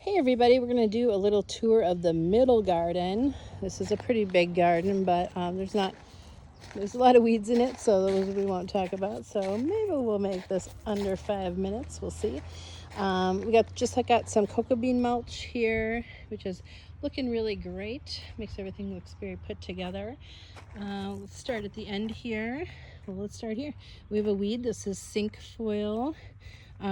Hey everybody, we're going to do a little tour of the middle garden. This is a pretty big garden, but there's a lot of weeds in it, so those we won't talk about. So maybe we'll make this under 5 minutes. We'll see. I got some cocoa bean mulch here, which is looking really great. Makes everything looks very put together. Let's start at the end here. Well, let's start here. We have a weed. This is cinquefoil.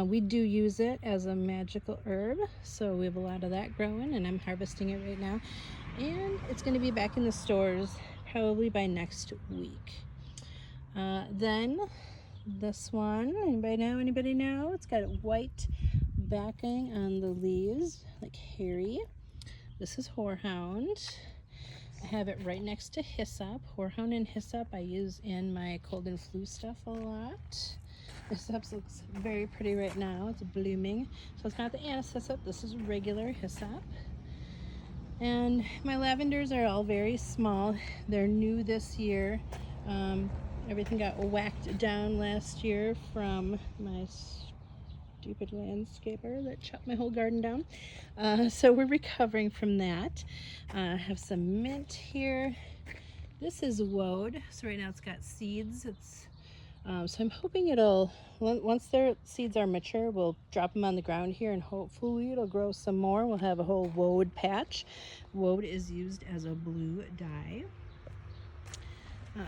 We do use it as a magical herb, so we have a lot of that growing, and I'm harvesting it right now. And it's going to be back in the stores probably by next week. Then this one, anybody know? It's got a white backing on the leaves, like hairy. This is horehound. I have it right next to hyssop. Horehound and hyssop I use in my cold and flu stuff a lot. Hyssop looks very pretty right now. It's blooming. So it's not the anise hyssop. This is regular hyssop. And my lavenders are all very small. They're new this year. Everything got whacked down last year from my stupid landscaper that chopped my whole garden down. So we're recovering from that. I have some mint here. This is woad. So right now it's got seeds. So I'm hoping once their seeds are mature, we'll drop them on the ground here and hopefully it'll grow some more. We'll have a whole woad patch. Woad is used as a blue dye.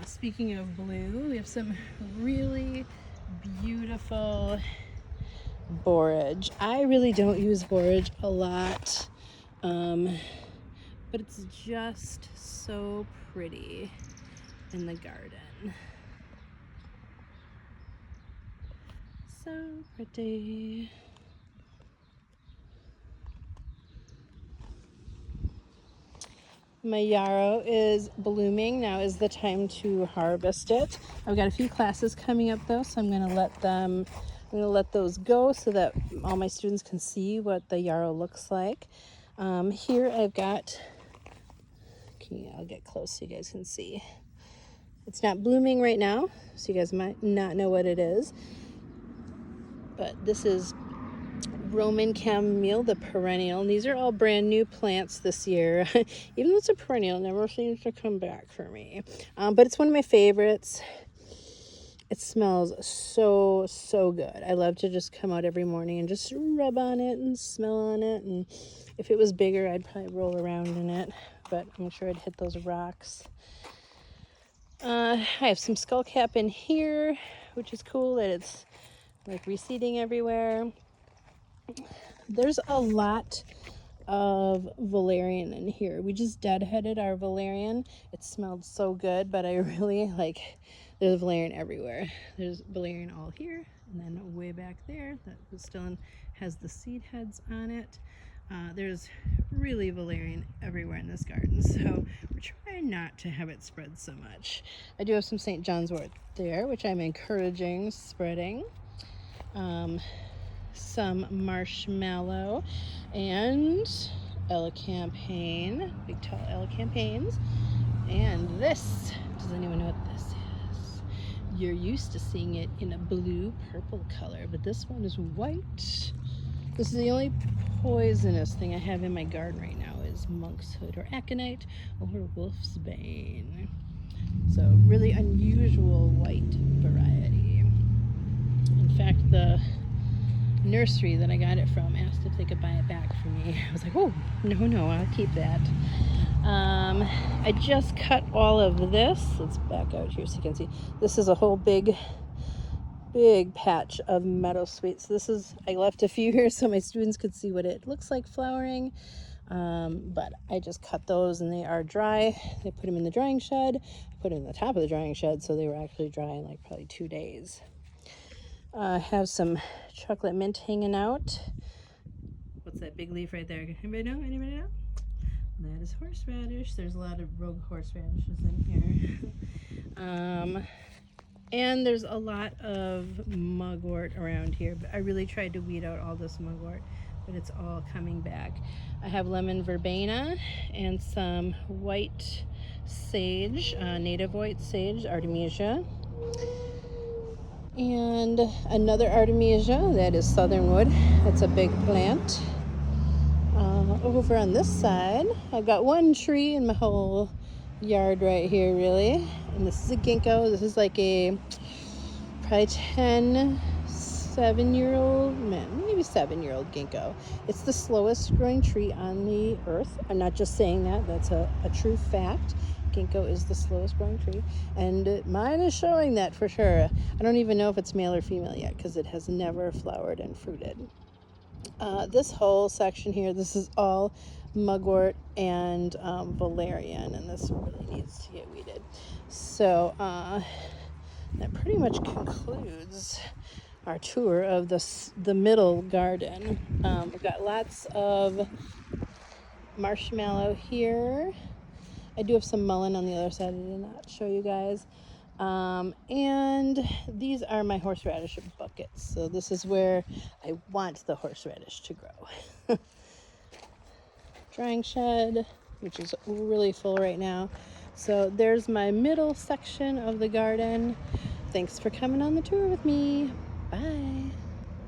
Speaking of blue, we have some really beautiful borage. I really don't use borage a lot, but it's just so pretty in the garden. So pretty. My yarrow is blooming. Now is the time to harvest it. I've got a few classes coming up though, so I'm going to let those go so that all my students can see what the yarrow looks like. Here I've got, I'll get close so you guys can see. It's not blooming right now, so you guys might not know what it is. But this is Roman chamomile, the perennial. And these are all brand new plants this year. Even though it's a perennial, it never seems to come back for me. But it's one of my favorites. It smells so good. I love to just come out every morning and just rub on it and smell on it. And if it was bigger, I'd probably roll around in it. But I'm sure I'd hit those rocks. I have some skullcap in here, which is cool that it's like reseeding everywhere. There's a lot of valerian in here. We just deadheaded our valerian. It smelled so good, but I really there's valerian everywhere. There's valerian all here, and then way back there that still has the seed heads on it. There's really valerian everywhere in this garden, so we're trying not to have it spread so much. I do have some St. John's wort there, which I'm encouraging spreading. Some marshmallow and elecampane, big tall elecampanes. And this, does anyone know what this is? You're used to seeing it in a blue purple color, but this one is white. This is the only poisonous thing I have in my garden right now is monk's hood or aconite or wolf's bane. So really unusual white variety. In fact, the nursery that I got it from asked if they could buy it back for me. I was like, oh, no, I'll keep that. I just cut all of this. Let's back out here so you can see. This is a whole big patch of meadowsweet. So I left a few here so my students could see what it looks like flowering. But I just cut those and they are dry. They put them in the drying shed. I put them in the top of the drying shed, so they were actually dry in like probably 2 days. I have some chocolate mint hanging out. What's that big leaf right there? Anybody know? That is horseradish. There's a lot of rogue horseradishes in here. And there's a lot of mugwort around here. But I really tried to weed out all this mugwort, but it's all coming back. I have lemon verbena and some white sage, native white sage, artemisia. And another artemisia that is southernwood. It's a big plant. Over on this side, I've got one tree in my whole yard right here, really. And this is a ginkgo. This is like a probably 7-year-old, maybe 7-year-old ginkgo. It's the slowest growing tree on the earth. I'm not just saying that, that's a true fact. Ginkgo is the slowest growing tree, and mine is showing that for sure. I don't even know if it's male or female yet because it has never flowered and fruited. This whole section here, this is all mugwort and valerian, and this really needs to get weeded. So that pretty much concludes our tour of the middle garden. We've got lots of marshmallow here. I do have some mullein on the other side I did not show you guys. And these are my horseradish buckets. So this is where I want the horseradish to grow. Drying shed, which is really full right now. So there's my middle section of the garden. Thanks for coming on the tour with me. Bye.